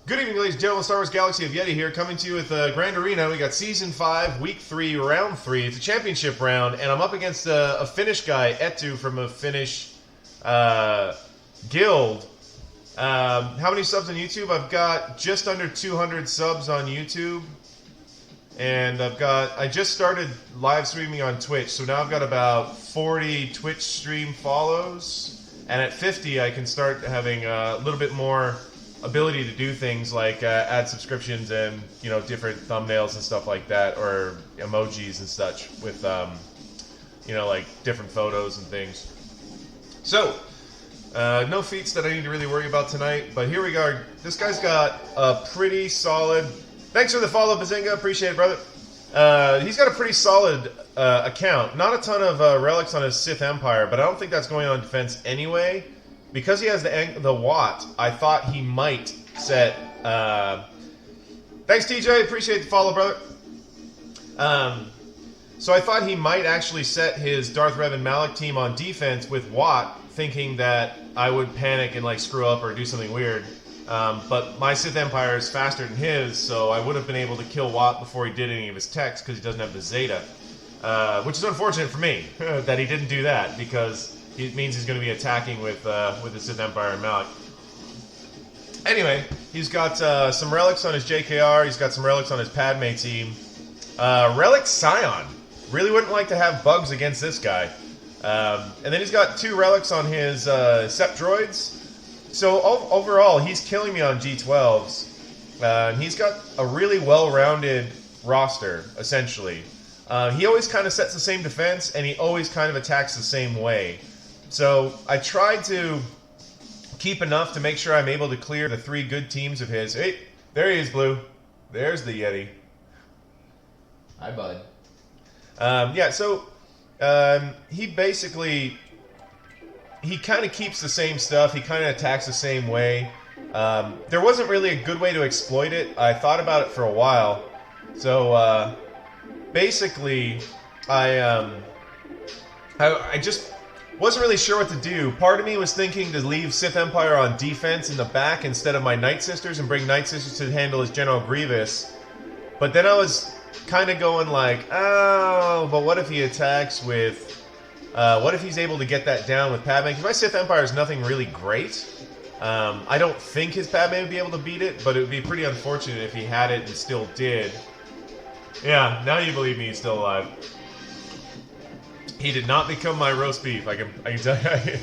Good evening, ladies and gentlemen. Star Wars Galaxy of Yeti here, coming to you with Grand Arena. We got Season 5, Week 3, Round 3. It's a championship round, and I'm up against a Finnish guy, Etu, from a Finnish guild. How many subs on YouTube? I've got just under 200 subs on YouTube. And I just started live streaming on Twitch, so now I've got about 40 Twitch stream follows. And at 50, I can start having a little bit more ability to do things like add subscriptions and different thumbnails and stuff like that, or emojis and such with like different photos and things. So no feats that I need to really worry about tonight, but here we go. This guy's got a pretty solid. Thanks for the follow, Huizinga. Appreciate it, brother. He's got a pretty solid account. Not a ton of relics on his Sith Empire, but I don't think that's going on defense anyway. Because he has the Watt, I thought he might set... Thanks, TJ. Appreciate the follow, brother. So I thought he might actually set his Darth Revan Malak team on defense with Watt, thinking that I would panic and screw up or do something weird. But my Sith Empire is faster than his, so I would have been able to kill Watt before he did any of his techs, because he doesn't have the Zeta. Which is unfortunate for me, that he didn't do that, because... it means he's going to be attacking with the Sith Empire and Malak. Anyway, he's got some relics on his JKR. He's got some relics on his Padme team. Relic Scion. Really wouldn't like to have bugs against this guy. And then he's got 2 relics on his Sept droids. So overall, he's killing me on G12s. He's got a really well-rounded roster, essentially. He always kind of sets the same defense, and he always kind of attacks the same way. So I tried to keep enough to make sure I'm able to clear the 3 good teams of his. Hey, there he is, Blue. There's the Yeti. Hi, bud. Yeah, so he basically, he kind of keeps the same stuff. He kind of attacks the same way. There wasn't really a good way to exploit it. I thought about it for a while. So basically, I just... wasn't really sure what to do. Part of me was thinking to leave Sith Empire on defense in the back instead of my Night Sisters and bring Night Sisters to handle his General Grievous. But then I was kind of going like, oh, but what if he attacks with... what if he's able to get that down with Padme? Because my Sith Empire is nothing really great. I don't think his Padme would be able to beat it, but it would be pretty unfortunate if he had it and still did. Yeah, now you believe me, he's still alive. He did not become my roast beef. I can tell you.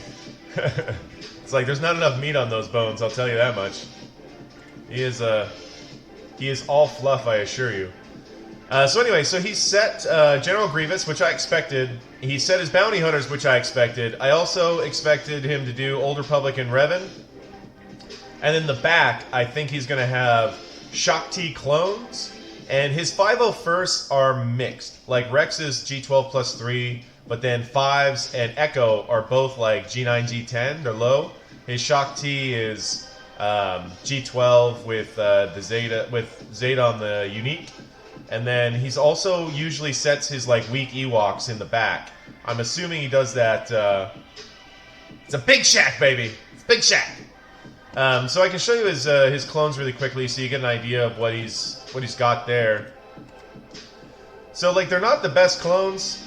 It's like there's not enough meat on those bones. I'll tell you that much. He is all fluff, I assure you. So anyway, so he set General Grievous, which I expected. He set his bounty hunters, which I expected. I also expected him to do Old Republic and Revan. And in the back, I think he's going to have Shakti clones. And his 501sts are mixed. Like Rex is G12 plus 3. But then 5s and Echo are both like G9, G10. They're low. His Shakti is G12 with the Zeta, with Zeta on the unique. And then he's also usually sets his weak Ewoks in the back. I'm assuming he does that. It's a big shack, baby. It's a big shack. So I can show you his clones really quickly, so you get an idea of what he's got there. So they're not the best clones.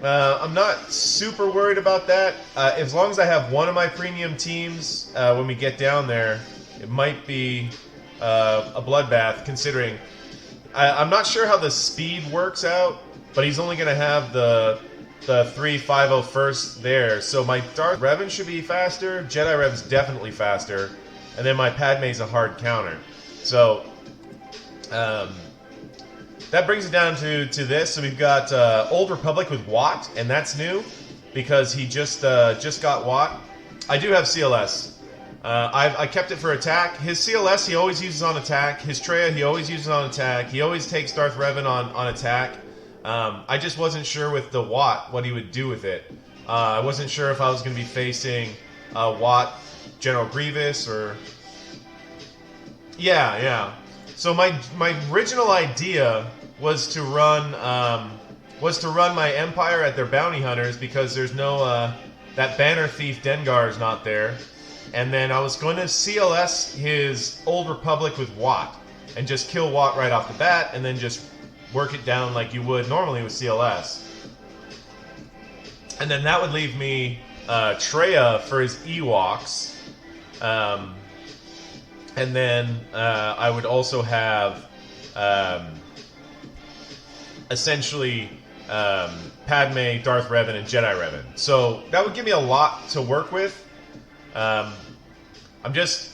I'm not super worried about that. As long as I have one of my premium teams when we get down there, it might be a bloodbath, considering... I'm not sure how the speed works out, but he's only going to have the 3 501st there. So my Darth Revan should be faster, Jedi Rev's definitely faster, and then my Padme's a hard counter. So... that brings it down to this. So we've got Old Republic with Watt, and that's new because he just got Watt. I do have CLS. I kept it for attack. His CLS he always uses on attack. His Treya he always uses on attack. He always takes Darth Revan on attack. I just wasn't sure with the Watt what he would do with it. I wasn't sure if I was going to be facing Watt General Grievous or... Yeah. So my original idea was to run my Empire at their bounty hunters, because there's no that Banner Thief Dengar is not there, And then I was going to CLS his Old Republic with Watt and just kill Watt right off the bat and then just work it down like you would normally with CLS. And then that would leave me Treya for his Ewoks. And then I would also have essentially Padme, Darth Revan, and Jedi Revan. So that would give me a lot to work with. I'm just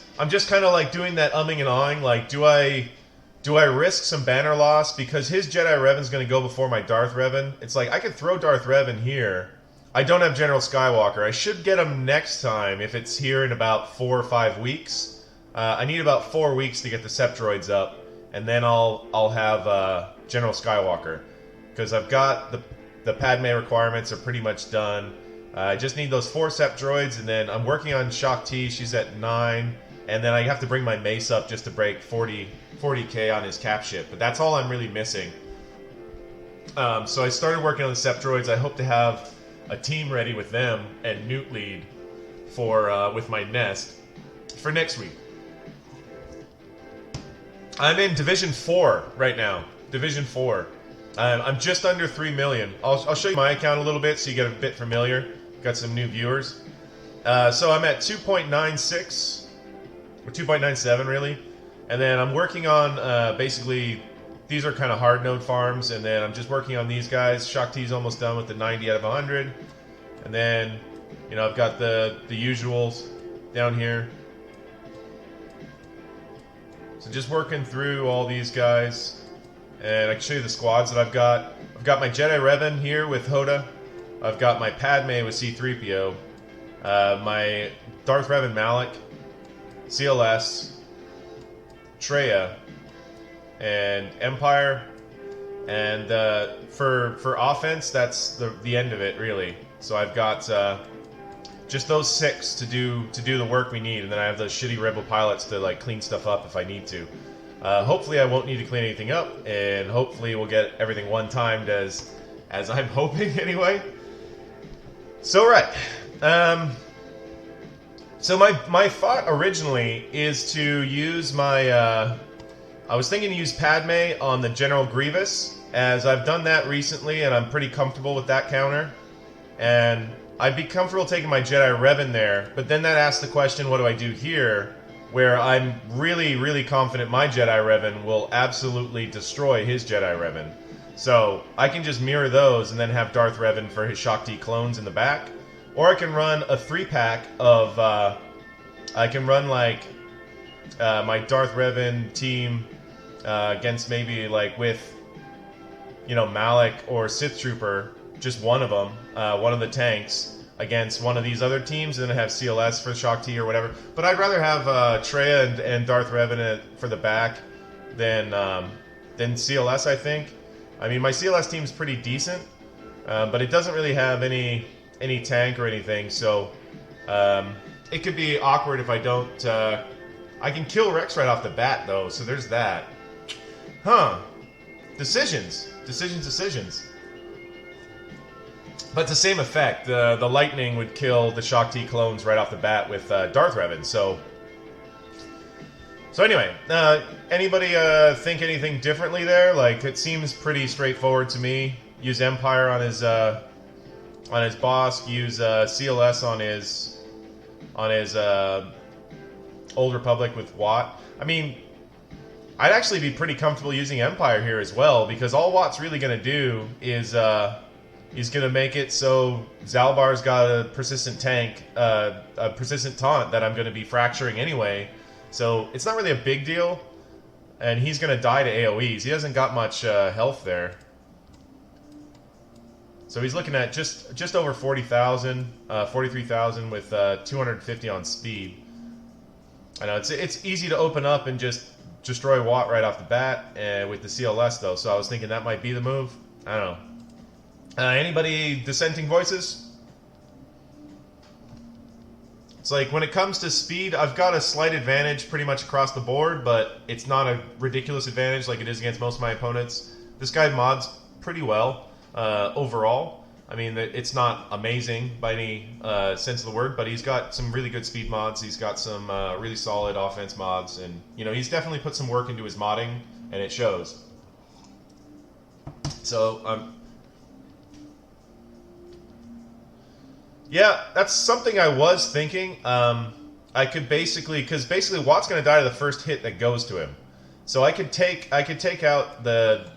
kind of like doing that umming and ahhing. Like, do I risk some banner loss because his Jedi Revan's going to go before my Darth Revan? It's like I could throw Darth Revan here. I don't have General Skywalker. I should get him next time if it's here in about 4 or 5 weeks. I need about 4 weeks to get the Septroids up, and then I'll have General Skywalker because I've got the Padme requirements are pretty much done. I just need those 4 Sept droids, and then I'm working on Shaak Ti. She's at 9, and then I have to bring my mace up just to break 40k on his cap ship. But that's all I'm really missing. So I started working on the Sept droids. I hope to have a team ready with them and Newt lead for with my nest for next week. I'm in Division 4 right now. Division 4. I'm just under 3 million. I'll show you my account a little bit so you get a bit familiar. Got some new viewers. So I'm at 2.96, or 2.97 really. And then I'm working on, basically, these are kind of hard node farms. And then I'm just working on these guys. Shaak Ti's almost done with the 90 out of 100. And then, you know, I've got the usuals down here. So just working through all these guys. And I can show you the squads that I've got. I've got my Jedi Revan here with Hoda. I've got my Padme with C-3PO. My Darth Revan Malak, CLS, Treya, and Empire. And for offense, that's the end of it, really. So I've got just those 6 to do the work we need, and then I have those shitty Rebel pilots to like clean stuff up if I need to. Hopefully I won't need to clean anything up, and hopefully we'll get everything one-timed as I'm hoping anyway. So right, so my thought originally is to use my, I was thinking to use Padme on the General Grievous, as I've done that recently and I'm pretty comfortable with that counter, and I'd be comfortable taking my Jedi Revan there, but then that asks the question, what do I do here? Where I'm really, really confident my Jedi Revan will absolutely destroy his Jedi Revan. So I can just mirror those and then have Darth Revan for his Shaak Ti clones in the back. Or I can run a 3-pack of, I can run like my Darth Revan team against maybe like with, you know, Malak or Sith Trooper, just one of them, one of the tanks, against one of these other teams, and then have CLS for Shaak Ti or whatever. But I'd rather have Treya and Darth Revan for the back than CLS, I think. I mean, my CLS team's pretty decent, but it doesn't really have any tank or anything, so it could be awkward if I don't... I can kill Rex right off the bat, though, so there's that. Huh. Decisions. But the same effect, the lightning would kill the Shaak Ti clones right off the bat with Darth Revan. So anyway, anybody think anything differently there? Like, it seems pretty straightforward to me. Use Empire on his boss. Use CLS on his Old Republic with Watt. I mean, I'd actually be pretty comfortable using Empire here as well, because all Watt's really going to do is he's going to make it so Zalbar's got a persistent tank, a persistent taunt that I'm going to be fracturing anyway. So it's not really a big deal. And he's going to die to AoEs. He hasn't got much health there. So he's looking at just over 40,000, 43,000 with 250 on speed. I know it's easy to open up and just destroy Watt right off the bat with the CLS though. So I was thinking that might be the move. I don't know. Anybody dissenting voices? It's like, when it comes to speed, I've got a slight advantage pretty much across the board, but it's not a ridiculous advantage like it is against most of my opponents. This guy mods pretty well overall. I mean, it's not amazing by any sense of the word, but he's got some really good speed mods. He's got some really solid offense mods, and you know, he's definitely put some work into his modding, and it shows. So, yeah, that's something I was thinking. I could because basically Watt's going to die to the first hit that goes to him. So I could take out the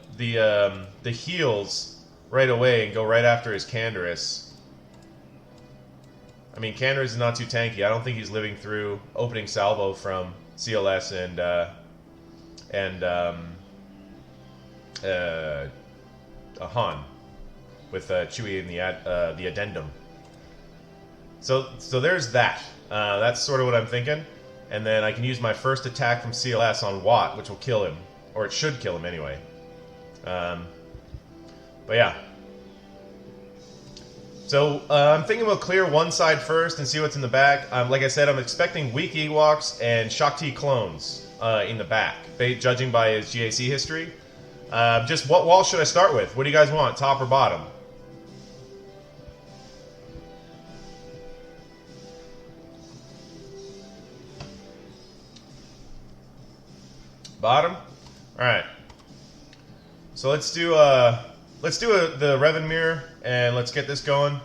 heals right away and go right after his Canderous. I mean, Canderous is not too tanky. I don't think he's living through opening salvo from CLS and a Han with Chewie in the addendum. So there's that. That's sort of what I'm thinking. And then I can use my first attack from CLS on Watt, which will kill him. Or it should kill him anyway. But yeah. So I'm thinking we'll clear one side first and see what's in the back. Like I said, I'm expecting weak Ewoks and Shakti clones in the back, judging by his GAC history. Just what wall should I start with? What do you guys want, top or bottom? Bottom? Alright. So let's do the Riven Mirror, and let's get this going.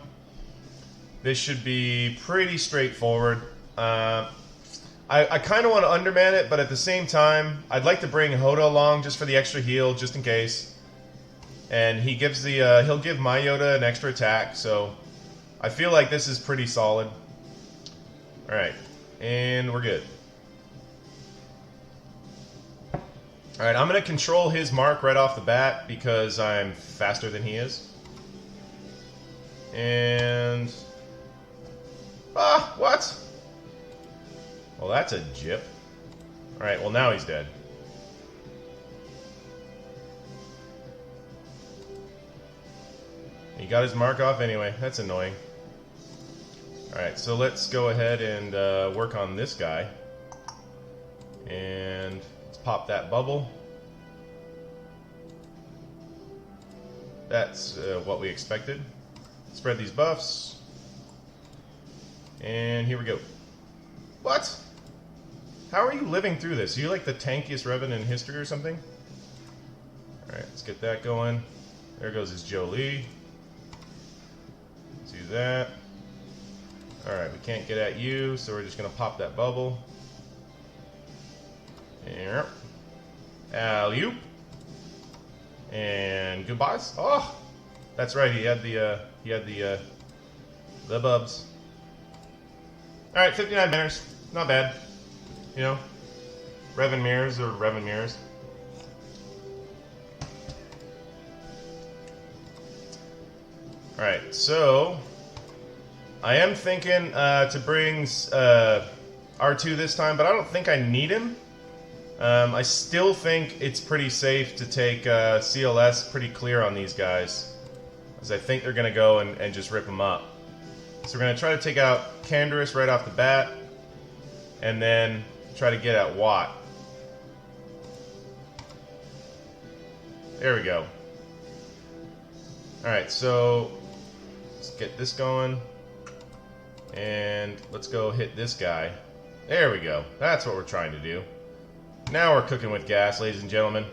This should be pretty straightforward. I kind of want to underman it, but at the same time, I'd like to bring Hoda along just for the extra heal, just in case. And he gives he'll give my Yoda an extra attack, so I feel like this is pretty solid. Alright, and we're good. Alright, I'm going to control his mark right off the bat because I'm faster than he is. And... ah, what? Well, that's a jip. Alright, well now he's dead. He got his mark off anyway. That's annoying. Alright, so let's go ahead and work on this guy. And... pop that bubble. That's what we expected. Spread these buffs. And here we go. What? How are you living through this? Are you like the tankiest Revan in history or something? Alright, let's get that going. There goes his Jolie. Let's do that. Alright, we can't get at you, so we're just going to pop that bubble. Yep. Alley-oop. And goodbyes. Oh, that's right. He had the bubs. All right, 59 banners. Not bad. You know, Riven Mirrors or Riven Mirrors. All right, so I am thinking to bring R2 this time, but I don't think I need him. I still think it's pretty safe to take CLS pretty clear on these guys, as I think they're going to go and just rip them up. So we're going to try to take out Canderous right off the bat, and then try to get at Watt. There we go. Alright, so let's get this going, and let's go hit this guy. There we go. That's what we're trying to do. Now we're cooking with gas, ladies and gentlemen.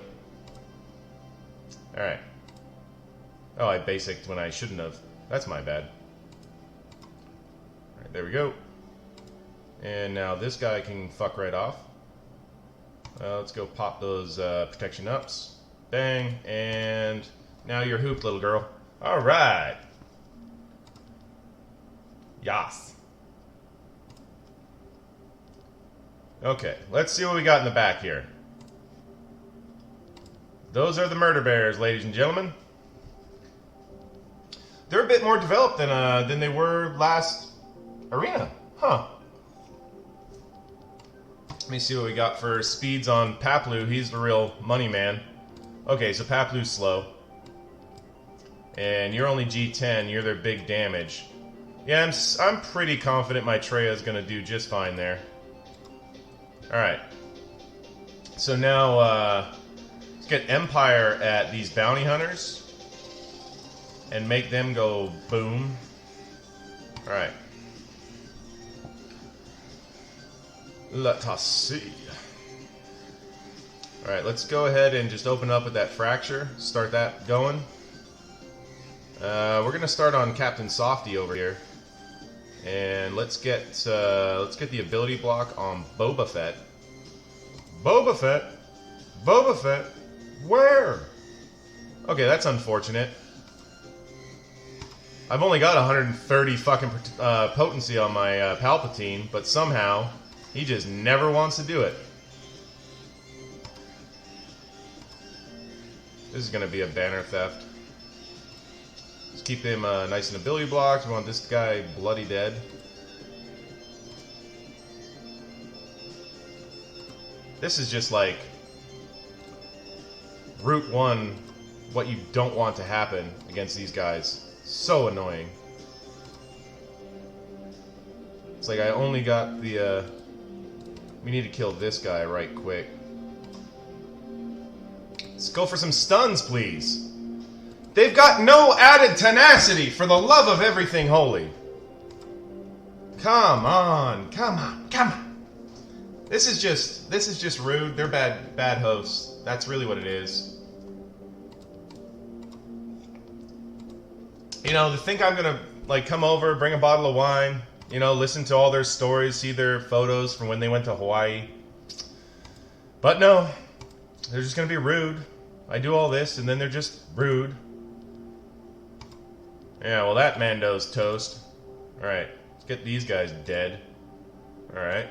Alright. Oh, I basicked when I shouldn't have. That's my bad. Alright, there we go. And now this guy can fuck right off. Let's go pop those protection ups. Bang. And now you're hooped, little girl. Alright. Yas. Okay, let's see what we got in the back here. Those are the murder bears, ladies and gentlemen. They're a bit more developed than they were last arena. Huh. Let me see what we got for speeds on Paplu. He's the real money man. Okay, so Paplu's slow. And you're only G10. You're their big damage. Yeah, I'm pretty confident my Treya is going to do just fine there. Alright. So now, let's get Empire at these bounty hunters. and make them go boom. Alright. Let us see. Alright, let's go ahead and just open up with that fracture. Start that going. We're gonna start on Captain Softy over here. And let's get the ability block on Boba Fett. Boba Fett? Boba Fett? Where? Okay, that's unfortunate. I've only got 130 fucking potency on my Palpatine, but somehow he just never wants to do it. This is gonna be a banner theft. Let's keep him nice and ability blocked. We want this guy bloody dead. This is just like Route 1, what you don't want to happen against these guys. So annoying. It's like I only got the, we need to kill this guy right quick. Let's go for some stuns, please. They've got no added tenacity, for the love of everything holy. Come on, come on, come on. This is just rude. They're bad hosts. That's really what it is. You know, to think I'm gonna like come over, bring a bottle of wine, you know, listen to all their stories, see their photos from when they went to Hawaii. But no, they're just gonna be rude. I do all this, and then they're just rude. Yeah, well, that Mando's toast. Alright, let's get these guys dead. Alright.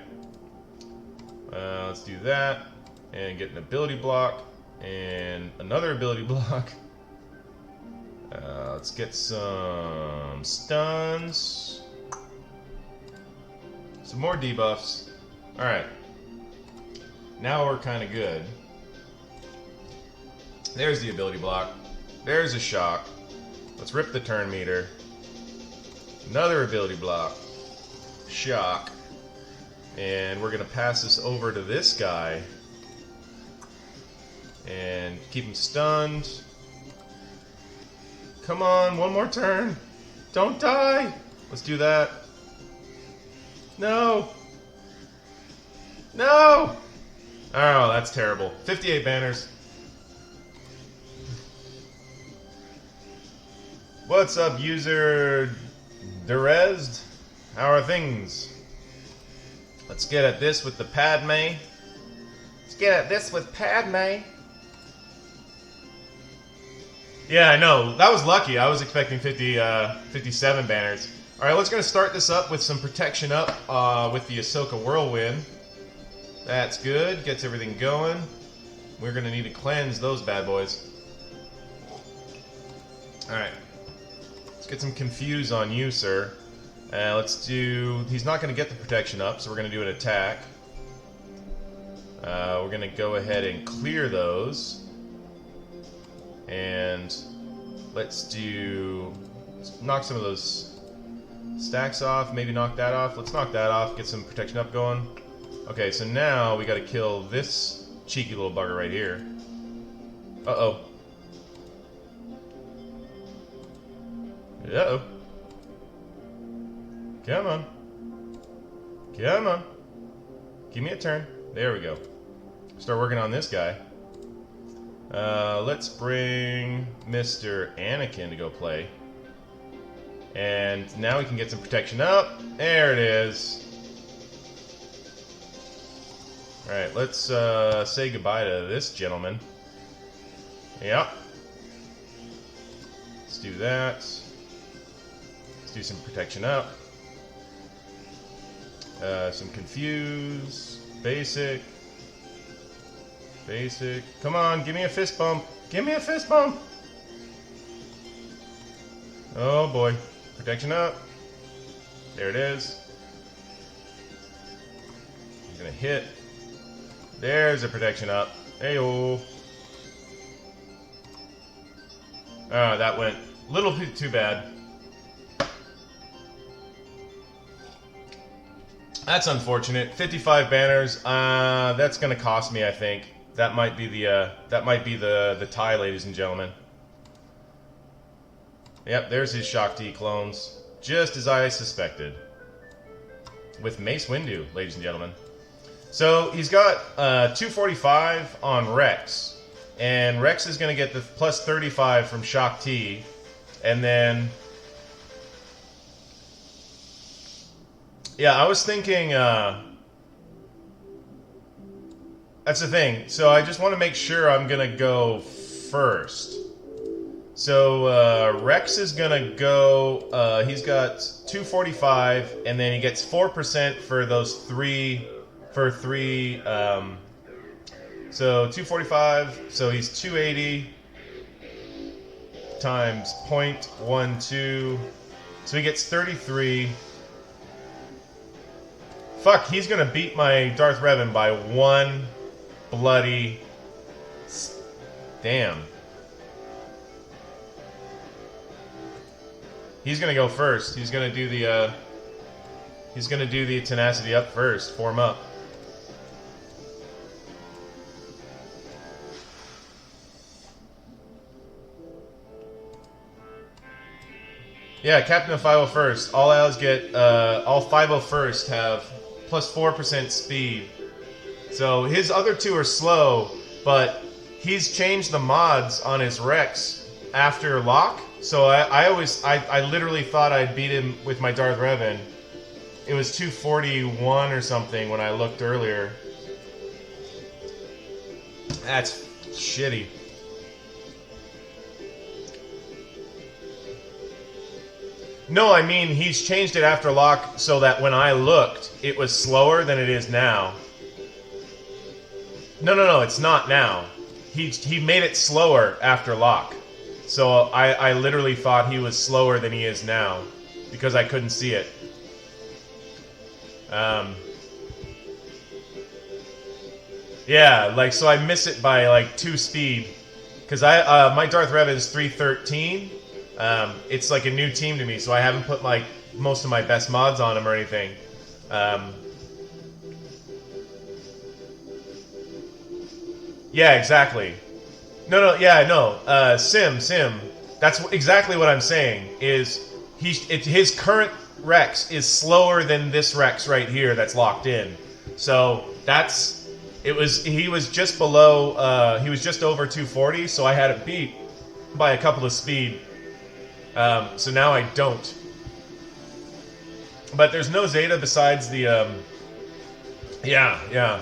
Let's do that. And get an ability block. And another ability block. Let's get some stuns. Some more debuffs. Alright. Now we're kind of good. There's the ability block. There's a shock. Let's rip the turn meter. Another ability block. Shock. And we're going to pass this over to this guy. And keep him stunned. Come on, one more turn. Don't die. Let's do that. No. No. Oh, that's terrible. 58 banners. What's up, user Derezd? How are things? Let's get at this with the Padme. Let's get at this with Padme. Yeah, I know. That was lucky. I was expecting 57 banners. Alright, let's start this up with some protection up with the Ahsoka Whirlwind. That's good. Gets everything going. We're going to need to cleanse those bad boys. Alright. Let's get some confuse on you, sir. Let's do... He's not going to get the protection up, so we're going to do an attack. We're going to go ahead and clear those. And let's knock some of those stacks off. Maybe knock that off. Let's knock that off. Get some protection up going. Okay, so now we got to kill this cheeky little bugger right here. Uh-oh. Uh-oh. Come on. Come on. Give me a turn. There we go. Start working on this guy. Let's bring Mr. Anakin to go play. And now we can get some protection up. There it is. Alright, let's say goodbye to this gentleman. Yep. Let's do that. Let's do some protection up. Some confuse. Basic. Basic. Come on, give me a fist bump. Give me a fist bump. Oh boy. Protection up. There it is. He's gonna hit. There's a protection up. Hey-oh. Oh, that went a little bit too bad. That's unfortunate. 55 banners. That's gonna cost me, I think. That might be the tie, ladies and gentlemen. Yep, there's his Shock T clones. Just as I suspected. With Mace Windu, ladies and gentlemen. So he's got 245 on Rex. And Rex is going to get the plus 35 from Shock T. And then... yeah, I was thinking... that's the thing. So I just want to make sure I'm going to go first. So Rex is going to go... he's got 245, and then he gets 4% for those three... for three... so 245, so he's 280 times 0.12. So he gets 33. Fuck, he's going to beat my Darth Revan by one bloody... damn. He's gonna go first. He's gonna do the tenacity up first. Form up. Yeah, Captain of 501st. All allies get all 501st have plus 4% speed. So his other two are slow, but he's changed the mods on his Rex after lock. So I literally thought I'd beat him with my Darth Revan. It was 241 or something when I looked earlier. That's shitty. No, I mean, he's changed it after lock so that when I looked, it was slower than it is now. No, it's not now. He made it slower after lock. So I literally thought he was slower than he is now because I couldn't see it. Yeah, like, so I miss it by like 2 speed because my Darth Revan is 313. It's like a new team to me, so I haven't put like most of my best mods on him or anything. Yeah, exactly. No. Sim. That's exactly what I'm saying. Is his current Rex is slower than this Rex right here that's locked in. So he was just below. He was just over 240. So I had it beat by a couple of speed. So now I don't. But there's no Zeta besides the. Yeah.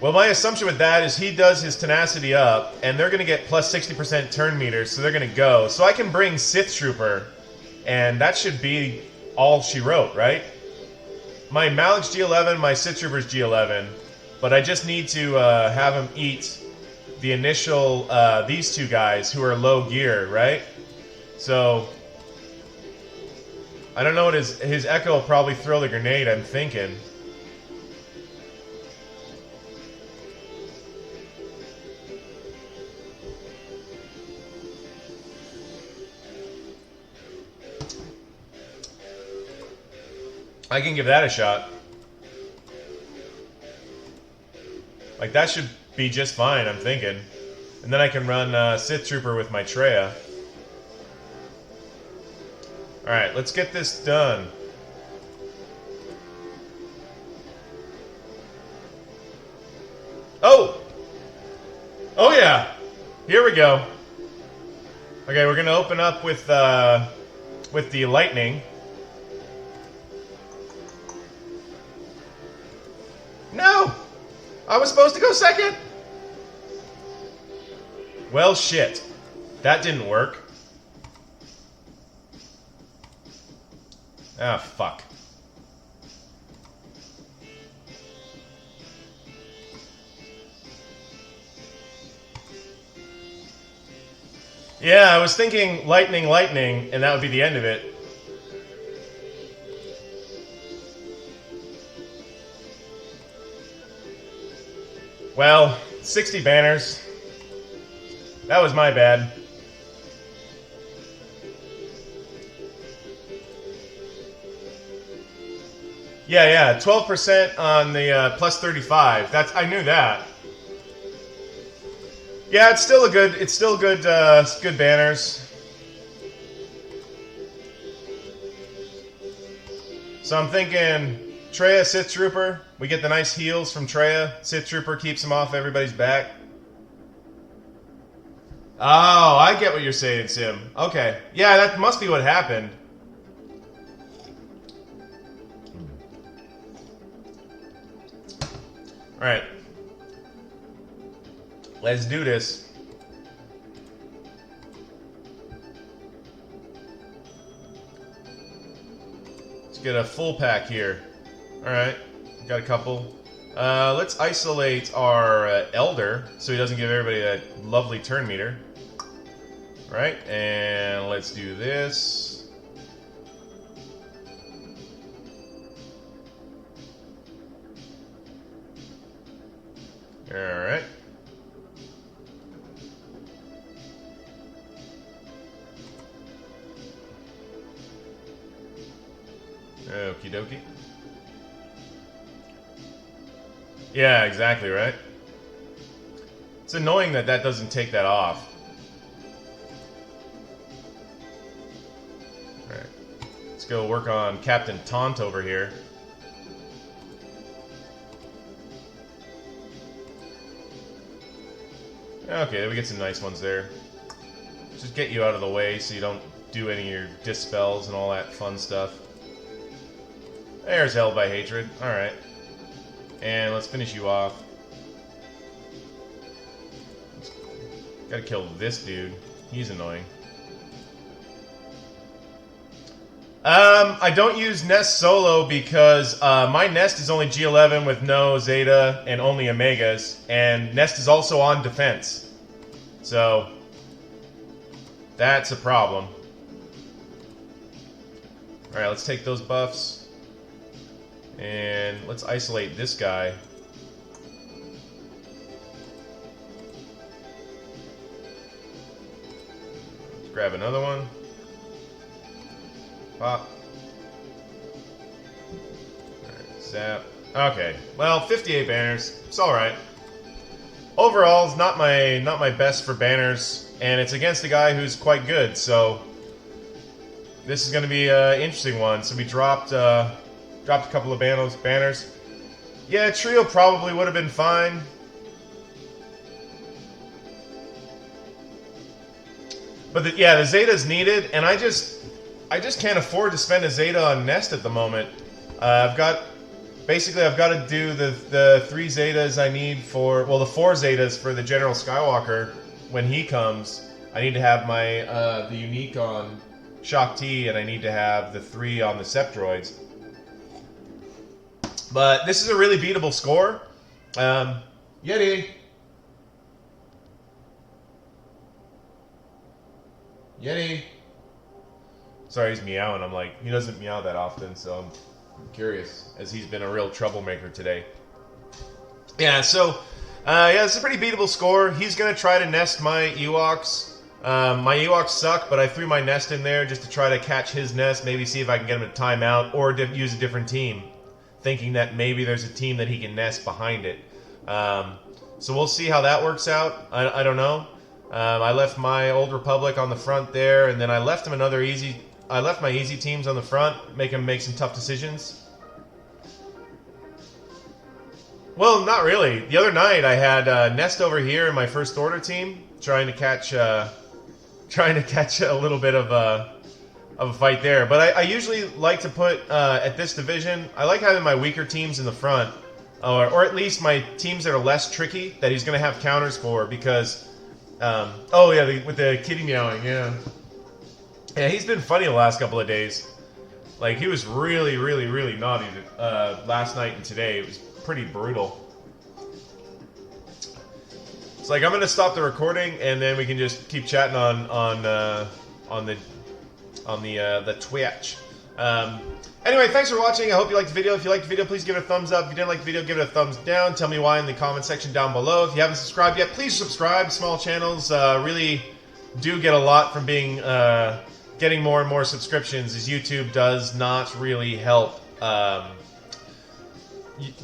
Well, my assumption with that is he does his tenacity up, and they're going to get plus 60% turn meters, so they're going to go. So I can bring Sith Trooper, and that should be all she wrote, right? My Malik's G11, my Sith Trooper's G11, but I just need to have him eat the initial, these two guys who are low gear, right? So, I don't know what his Echo will probably throw the grenade, I'm thinking. I can give that a shot. Like, that should be just fine, I'm thinking. And then I can run Sith Trooper with my Traya. Alright, let's get this done. Oh! Oh yeah! Here we go. Okay, we're gonna open up with the lightning. No! I was supposed to go second! Well, shit. That didn't work. Ah, fuck. Yeah, I was thinking lightning, and that would be the end of it. Well, 60 banners. That was my bad. Yeah, 12% on the plus 35. I knew that. Yeah, it's still good good banners. So I'm thinking Treya, Sith Trooper. We get the nice heals from Treya. Sith Trooper keeps him off everybody's back. Oh, I get what you're saying, Sim. Okay. Yeah, that must be what happened. Alright. Let's do this. Let's get a full pack here. Alright. Got a couple. Let's isolate our Elder so he doesn't give everybody that lovely turn meter. Right, and let's do this. Alright. Okie dokie. Yeah, exactly, right? It's annoying that that doesn't take that off. Alright. Let's go work on Captain Taunt over here. Okay, we get some nice ones there. Just get you out of the way so you don't do any of your dispels and all that fun stuff. There's Held by Hatred. Alright. And let's finish you off. Gotta kill this dude. He's annoying. I don't use Nest solo because my Nest is only G11 with no Zeta and only Omegas, and Nest is also on defense. So that's a problem. Alright, let's take those buffs. And let's isolate this guy. Let's grab another one. Pop. Alright, zap. Okay. Well, 58 banners. It's alright. Overall, it's not my best for banners, and it's against a guy who's quite good, so this is going to be an interesting one. So we dropped a couple of banners. Yeah, trio probably would have been fine. But yeah, the Zeta's needed, and I just can't afford to spend a Zeta on Nest at the moment. I've got to do the 3 Zetas I need for, well, the 4 Zetas for the General Skywalker when he comes. I need to have my the unique on Shaak Ti, and I need to have the 3 on the Sept droids. But this is a really beatable score. Yeti. Sorry, he's meowing. I'm like, he doesn't meow that often, so I'm curious, as he's been a real troublemaker today. Yeah, so, yeah, it's a pretty beatable score. He's going to try to nest my Ewoks. My Ewoks suck, but I threw my nest in there just to try to catch his nest, maybe see if I can get him to time out, or use a different team, thinking that maybe there's a team that he can nest behind it. So we'll see how that works out. I don't know. I left my Old Republic on the front there, and then I left him I left my easy teams on the front, make him make some tough decisions. Well, not really. The other night I had Nest over here in my First Order team, trying to catch a little bit of a fight there. But I usually like to put at this division, I like having my weaker teams in the front, or at least my teams that are less tricky that he's going to have counters for, because oh yeah, with the kitty meowing, yeah. Yeah, he's been funny the last couple of days. Like, he was really, really, really naughty last night and today. It was pretty brutal. It's like, I'm going to stop the recording, and then we can just keep chatting on the Twitch. Anyway, thanks for watching. I hope you liked the video. If you liked the video, please give it a thumbs up. If you didn't like the video, give it a thumbs down. Tell me why in the comment section down below. If you haven't subscribed yet, please subscribe. Small channels really do get a lot from being getting more and more subscriptions, as YouTube does not really help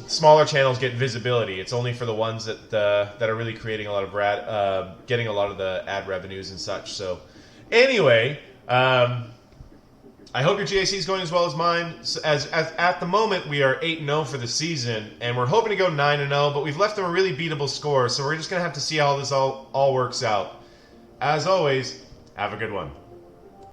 smaller channels get visibility. It's only for the ones that are really creating a lot of getting a lot of the ad revenues and such. So, anyway, I hope your GAC is going as well as mine. As at the moment, we are 8-0 for the season, and we're hoping to go 9-0. But we've left them a really beatable score, so we're just gonna have to see how this all works out. As always, have a good one.